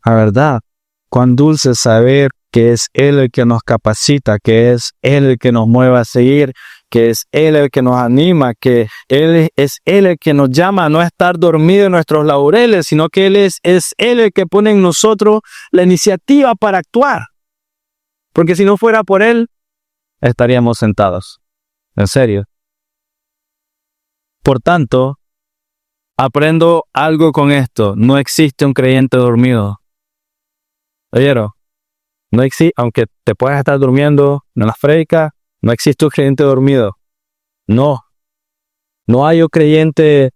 La verdad, cuán dulce es saber que es Él el que nos capacita, que es Él el que nos mueve a seguir, que es Él el que nos anima, que Él es Él el que nos llama a no estar dormido en nuestros laureles, sino que Él es Él el que pone en nosotros la iniciativa para actuar. Porque si no fuera por Él, estaríamos sentados. En serio. Por tanto, aprendo algo con esto. No existe un creyente dormido. ¿Oyeron? No existe, aunque te puedas estar durmiendo en las predicas, no existe un creyente dormido. No. No hay un creyente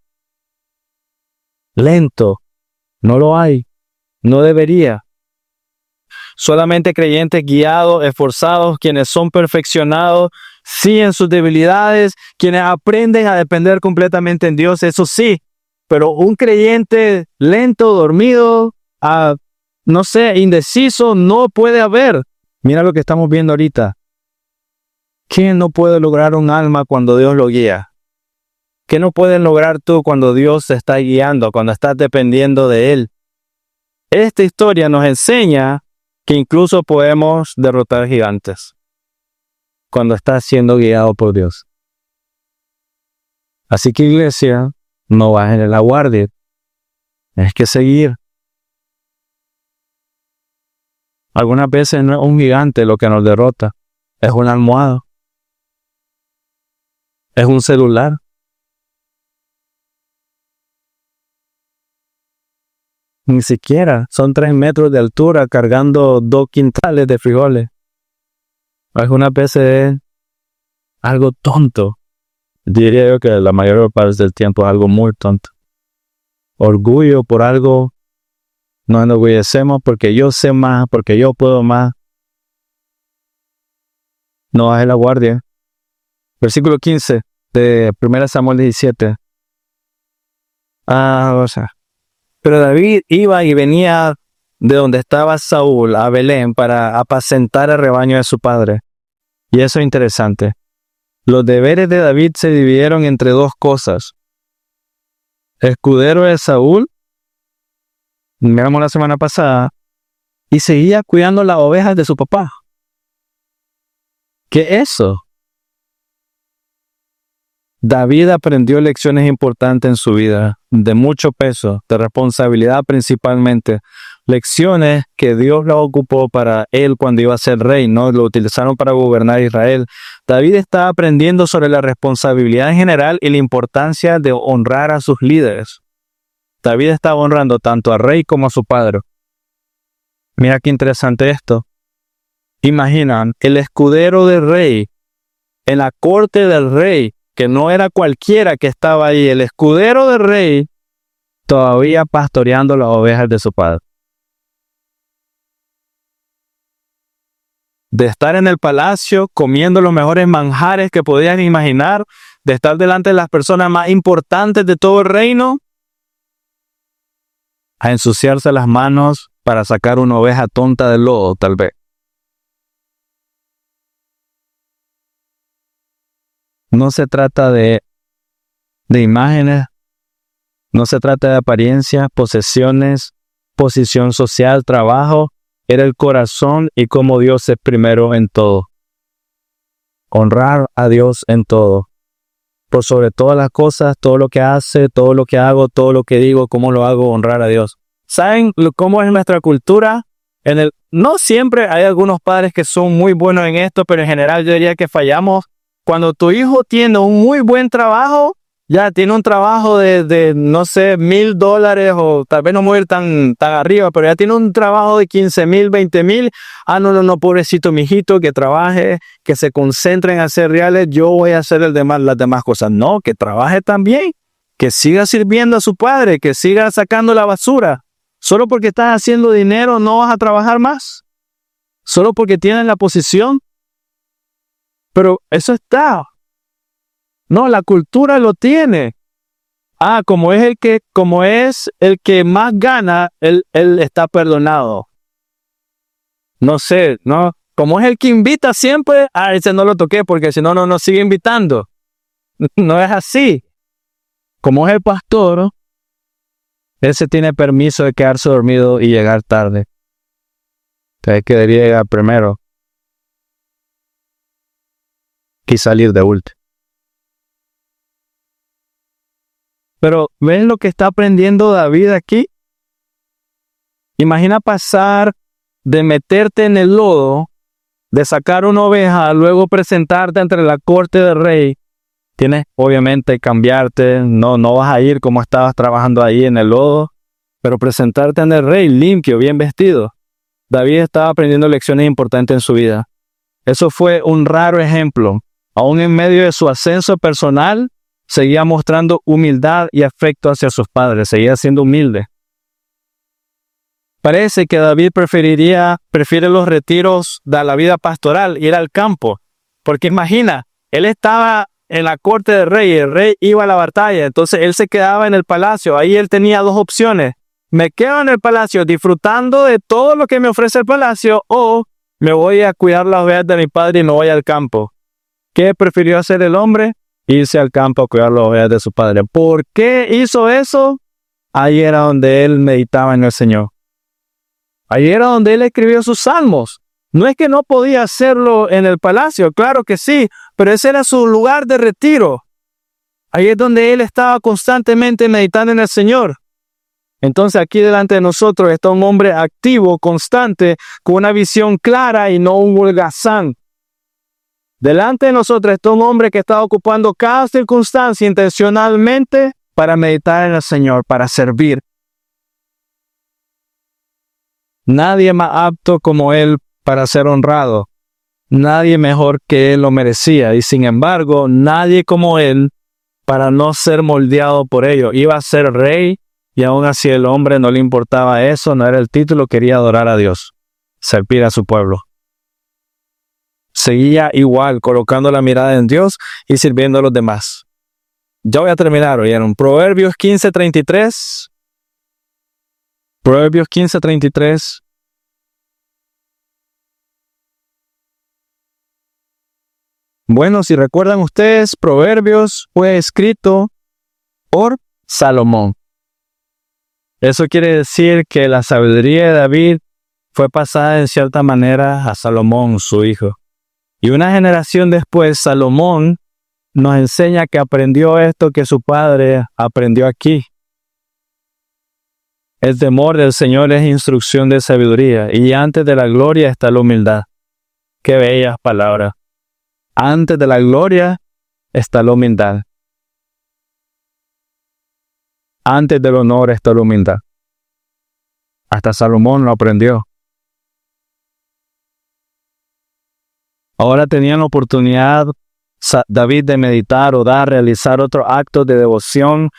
lento. No lo hay. No debería. Solamente creyentes guiados, esforzados, quienes son perfeccionados, sí en sus debilidades, quienes aprenden a depender completamente en Dios, eso sí. Pero un creyente lento, dormido, no sé, indeciso, no puede haber. Mira lo que estamos viendo ahorita. ¿Quién no puede lograr un alma cuando Dios lo guía? ¿Qué no puedes lograr tú cuando Dios te está guiando, cuando estás dependiendo de Él? Esta historia nos enseña que incluso podemos derrotar gigantes cuando estás siendo guiado por Dios. Así que, iglesia, no bajen en la guardia. Es que seguir. Algunas veces no es un gigante lo que nos derrota, es una almohada, es un celular. Ni siquiera son 3 metros de altura cargando 2 quintales de frijoles. Algunas veces es algo tonto. Diría yo que la mayor parte del tiempo es algo muy tonto. Orgullo por algo. Nos enorgullecemos porque yo sé más, porque yo puedo más. No bajes la guardia. Versículo 15 de 1 Samuel 17. Pero David iba y venía de donde estaba Saúl a Belén para apacentar el rebaño de su padre. Y eso es interesante. Los deberes de David se dividieron entre 2 cosas. Escudero de Saúl, miramos la semana pasada, y seguía cuidando las ovejas de su papá. ¿Qué es eso? David aprendió lecciones importantes en su vida, de mucho peso, de responsabilidad principalmente. Lecciones que Dios las ocupó para él cuando iba a ser rey, ¿no? Lo utilizaron para gobernar Israel. David está aprendiendo sobre la responsabilidad en general y la importancia de honrar a sus líderes. David está honrando tanto al rey como a su padre. Mira qué interesante esto. Imaginan, el escudero del rey, en la corte del rey, que no era cualquiera que estaba ahí, el escudero del rey, todavía pastoreando las ovejas de su padre. De estar en el palacio, comiendo los mejores manjares que podían imaginar, de estar delante de las personas más importantes de todo el reino, a ensuciarse las manos para sacar una oveja tonta del lodo, tal vez. No se trata de imágenes, no se trata de apariencia, posesiones, posición social, trabajo. Era el corazón y cómo Dios es primero en todo. Honrar a Dios en todo. Por sobre todas las cosas, todo lo que hace, todo lo que hago, todo lo que digo, cómo lo hago, honrar a Dios. ¿Saben cómo es nuestra cultura? No siempre hay algunos padres que son muy buenos en esto, pero en general yo diría que fallamos. Cuando tu hijo tiene un muy buen trabajo, ya tiene un trabajo de no sé, $1,000 o tal vez no voy a ir tan arriba, pero ya tiene un trabajo de 15,000, 20,000. No, pobrecito mijito, que trabaje, que se concentre en hacer reales, yo voy a hacer las demás cosas. No, que trabaje también, que siga sirviendo a su padre, que siga sacando la basura. Solo porque estás haciendo dinero no vas a trabajar más. Solo porque tienes la posición. Pero eso está. No, la cultura lo tiene. Como es el que más gana, él está perdonado. No sé, ¿no? Como es el que invita siempre, ese no lo toqué porque si no, no sigue invitando. No es así. Como es el pastor, ese tiene permiso de quedarse dormido y llegar tarde. Entonces que debería llegar primero y salir de último. Pero ¿ven lo que está aprendiendo David aquí? Imagina pasar de meterte en el lodo, de sacar una oveja, luego presentarte entre la corte del rey. Tienes obviamente que cambiarte, no vas a ir como estabas trabajando ahí en el lodo, pero presentarte ante el rey limpio, bien vestido. David estaba aprendiendo lecciones importantes en su vida. Eso fue un raro ejemplo. Aún en medio de su ascenso personal, seguía mostrando humildad y afecto hacia sus padres, seguía siendo humilde. Parece que David prefiere los retiros de la vida pastoral, ir al campo, porque imagina, él estaba en la corte del rey, el rey iba a la batalla, entonces él se quedaba en el palacio, ahí él tenía 2 opciones, me quedo en el palacio disfrutando de todo lo que me ofrece el palacio o me voy a cuidar las ovejas de mi padre y no voy al campo. ¿Qué prefirió hacer el hombre? Irse al campo a cuidar las ovejas de su padre. ¿Por qué hizo eso? Ahí era donde él meditaba en el Señor. Ahí era donde él escribió sus salmos. No es que no podía hacerlo en el palacio, claro que sí, pero ese era su lugar de retiro. Ahí es donde él estaba constantemente meditando en el Señor. Entonces aquí delante de nosotros está un hombre activo, constante, con una visión clara y no un holgazán. Delante de nosotros está un hombre que está ocupando cada circunstancia intencionalmente para meditar en el Señor, para servir. Nadie más apto como él para ser honrado. Nadie mejor que él lo merecía. Y sin embargo, nadie como él para no ser moldeado por ello. Iba a ser rey y aún así el hombre no le importaba eso, no era el título, quería adorar a Dios, servir a su pueblo. Seguía igual, colocando la mirada en Dios y sirviendo a los demás. Ya voy a terminar, ¿oyeron? Proverbios 15:33. Proverbios 15:33. Bueno, si recuerdan ustedes, Proverbios fue escrito por Salomón. Eso quiere decir que la sabiduría de David fue pasada en cierta manera a Salomón, su hijo. Y una generación después, Salomón nos enseña que aprendió esto que su padre aprendió aquí. El temor del Señor es instrucción de sabiduría, y antes de la gloria está la humildad. Qué bellas palabras. Antes de la gloria está la humildad. Antes del honor está la humildad. Hasta Salomón lo aprendió. Ahora tenían la oportunidad David de meditar, orar, realizar otros actos de devoción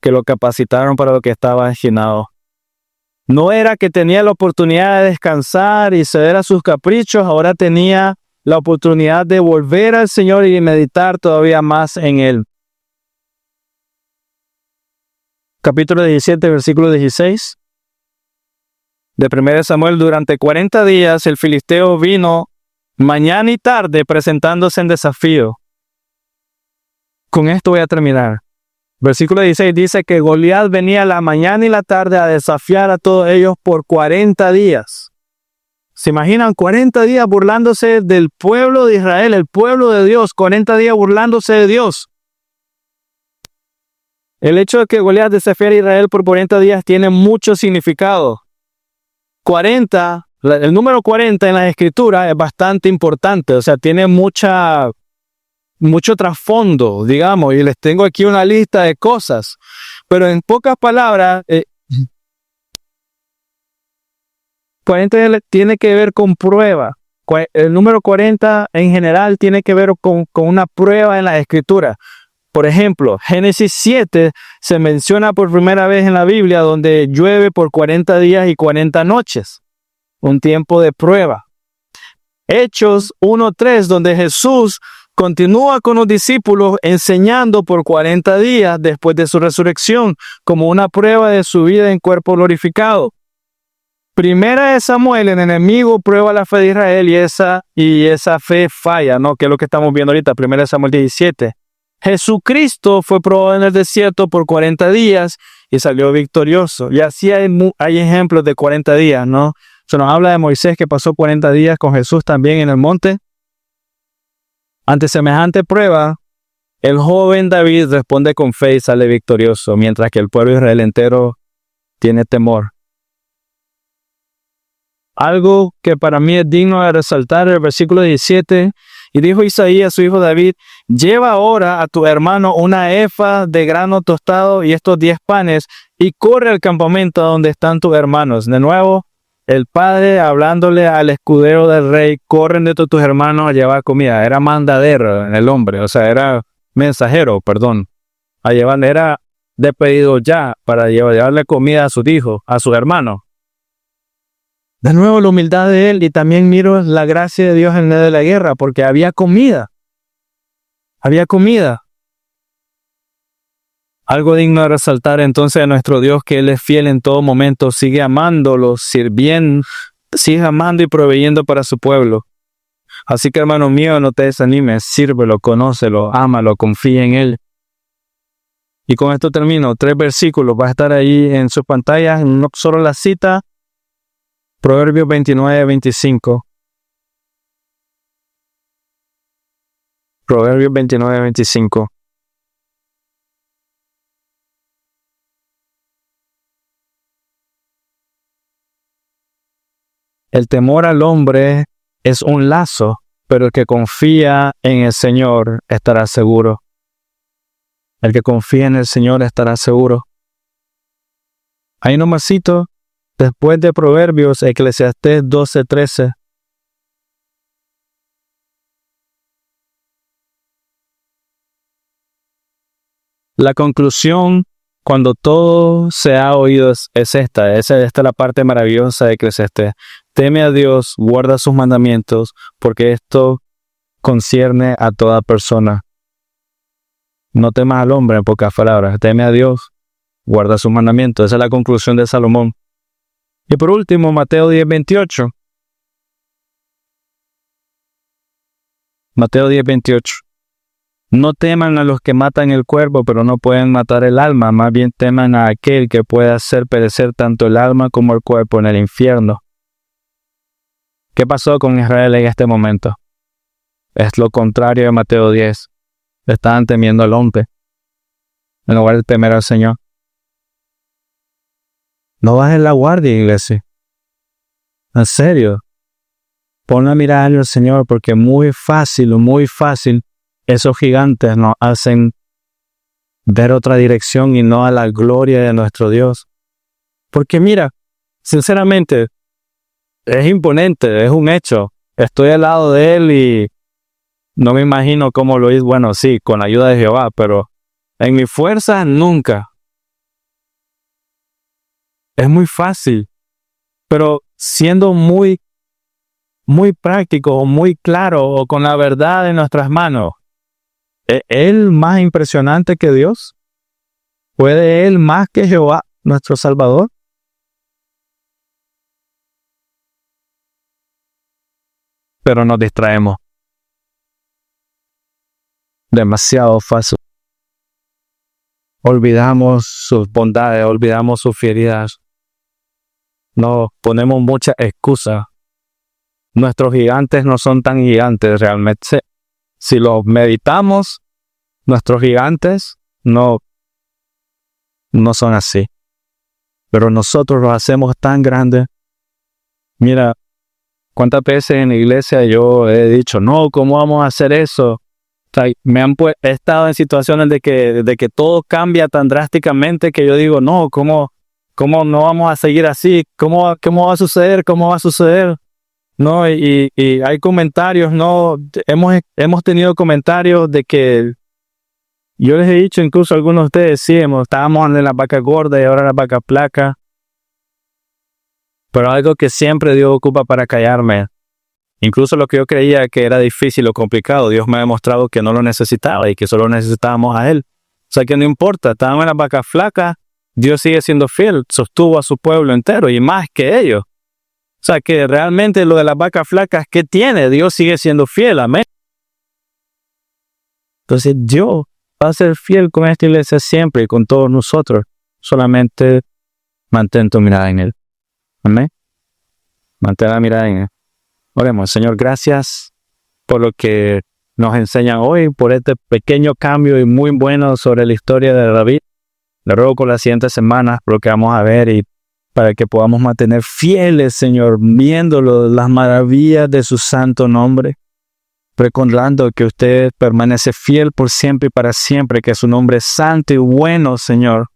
que lo capacitaron para lo que estaba destinado. No era que tenía la oportunidad de descansar y ceder a sus caprichos, ahora tenía la oportunidad de volver al Señor y meditar todavía más en Él. Capítulo 17, versículo 16. De 1 Samuel, durante 40 días el filisteo vino mañana y tarde presentándose en desafío. Con esto voy a terminar. Versículo 16 dice que Goliat venía la mañana y la tarde a desafiar a todos ellos por 40 días. ¿Se imaginan 40 días burlándose del pueblo de Israel, el pueblo de Dios, 40 días burlándose de Dios? El hecho de que Goliat desafiara a Israel por 40 días tiene mucho significado. 40, el número 40 en la Escritura es bastante importante, o sea, tiene mucho trasfondo, digamos, y les tengo aquí una lista de cosas. Pero en pocas palabras, 40 tiene que ver con prueba. El número 40 en general tiene que ver con una prueba en la Escritura. Por ejemplo, Génesis 7 se menciona por primera vez en la Biblia donde llueve por 40 días y 40 noches. Un tiempo de prueba. Hechos 1:3 donde Jesús continúa con los discípulos enseñando por 40 días después de su resurrección como una prueba de su vida en cuerpo glorificado. Primera de Samuel, el enemigo prueba la fe de Israel y esa fe falla, ¿no? Que es lo que estamos viendo ahorita, Primera de Samuel 17. Jesucristo fue probado en el desierto por 40 días y salió victorioso. Y así hay ejemplos de 40 días, ¿no? Se nos habla de Moisés que pasó 40 días con Jesús también en el monte. Ante semejante prueba, el joven David responde con fe y sale victorioso, mientras que el pueblo de Israel entero tiene temor. Algo que para mí es digno de resaltar, el versículo 17, y dijo Isaías, su hijo David, lleva ahora a tu hermano una efa de grano tostado y estos 10 panes, y corre al campamento donde están tus hermanos. De nuevo, el padre hablándole al escudero del rey, corren de tus hermanos a llevar comida. Era mandadero en el hombre, o sea, era mensajero, a llevar, era de pedido ya para llevarle comida a sus hijos, a sus hermanos. De nuevo la humildad de él y también miro la gracia de Dios en medio de la guerra porque había comida. Había comida. Algo digno de resaltar entonces a nuestro Dios que Él es fiel en todo momento, sigue amándolo, sigue amando y proveyendo para su pueblo. Así que, hermano mío, no te desanimes, sírvelo, conócelo, ámalo, confía en él. Y con esto termino. 3 versículos. Va a estar ahí en sus pantallas. No solo la cita. Proverbios 29-25. Proverbios 29-25. El temor al hombre es un lazo, pero el que confía en el Señor estará seguro. El que confía en el Señor estará seguro. Ahí nomasito, después de Proverbios, Eclesiastés 12:13. La conclusión, cuando todo se ha oído, es esta. Esta es la parte maravillosa de Eclesiastés. Teme a Dios, guarda sus mandamientos, porque esto concierne a toda persona. No temas al hombre, en pocas palabras. Teme a Dios, guarda sus mandamientos. Esa es la conclusión de Salomón. Y por último, Mateo 10:28. Mateo 10:28. No teman a los que matan el cuerpo, pero no pueden matar el alma. Más bien teman a aquel que puede hacer perecer tanto el alma como el cuerpo en el infierno. ¿Qué pasó con Israel en este momento? Es lo contrario de Mateo 10. Estaban temiendo al hombre en lugar de temer al Señor. No bajes la guardia, iglesia. En serio. Pon la mirada en el Señor, porque muy fácil, esos gigantes nos hacen ver otra dirección y no a la gloria de nuestro Dios. Porque mira, sinceramente, es imponente, es un hecho. Estoy al lado de Él y no me imagino cómo lo hizo. Bueno, sí, con la ayuda de Jehová, pero en mi fuerza nunca. Es muy fácil, pero siendo muy práctico o muy claro o con la verdad en nuestras manos, ¿es Él más impresionante que Dios? ¿Puede Él más que Jehová, nuestro Salvador? Pero nos distraemos. Demasiado fácil. Olvidamos sus bondades, olvidamos sus fidelidad. Nos ponemos muchas excusas. Nuestros gigantes no son tan gigantes realmente. Si los meditamos, nuestros gigantes no son así. Pero nosotros los hacemos tan grandes. Mira, cuántas veces en la iglesia yo he dicho, no, ¿cómo vamos a hacer eso? O sea, he estado en situaciones de que todo cambia tan drásticamente que yo digo, no, ¿cómo no vamos a seguir así? ¿Cómo va a suceder? ¿Cómo va a suceder? No, y hay comentarios, no, hemos tenido comentarios de que yo les he dicho, incluso a algunos de ustedes, sí, estábamos en la vaca gorda y ahora la vaca flaca. Pero algo que siempre Dios ocupa para callarme, incluso lo que yo creía que era difícil o complicado, Dios me ha demostrado que no lo necesitaba y que solo necesitábamos a Él. O sea que no importa, estábamos en la vaca flaca, Dios sigue siendo fiel, sostuvo a su pueblo entero y más que ellos. O sea que realmente lo de las vacas flacas, ¿qué tiene? Dios sigue siendo fiel, amén. Entonces Dios va a ser fiel con esta iglesia siempre y con todos nosotros. Solamente mantén tu mirada en Él. Amén. Mantén la mirada en Él. Oremos. Señor, gracias por lo que nos enseñan hoy, por este pequeño cambio y muy bueno sobre la historia de David. Le ruego con las siguientes semanas por lo que vamos a ver y para que podamos mantener fieles, Señor, viéndolo, las maravillas de su santo nombre, recordando que usted permanece fiel por siempre y para siempre, que su nombre es santo y bueno, Señor.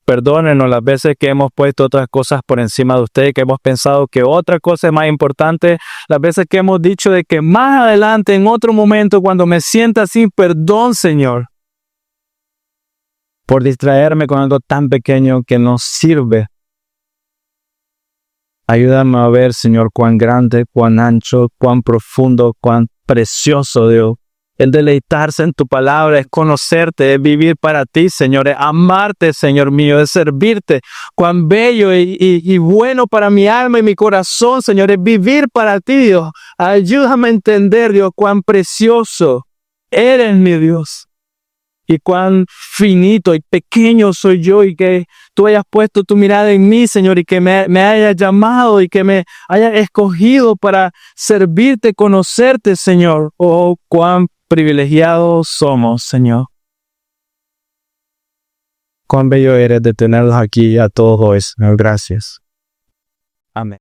Perdónenos las veces que hemos puesto otras cosas por encima de usted, que hemos pensado que otra cosa es más importante, las veces que hemos dicho de que más adelante, en otro momento, cuando me sienta así, perdón, Señor, por distraerme con algo tan pequeño que no sirve. Ayúdame a ver, Señor, cuán grande, cuán ancho, cuán profundo, cuán precioso, Dios, el deleitarse en tu palabra, es conocerte, es vivir para ti, Señor, es amarte, Señor mío, es servirte. Cuán bello y bueno para mi alma y mi corazón, Señor, es vivir para ti, Dios. Ayúdame a entender, Dios, cuán precioso eres, mi Dios. Y cuán finito y pequeño soy yo, y que tú hayas puesto tu mirada en mí, Señor, y que me hayas llamado y que me hayas escogido para servirte, conocerte, Señor. Oh, cuán privilegiados somos, Señor. Cuán bello eres de tenerlos aquí a todos hoy, Señor. Gracias. Amén.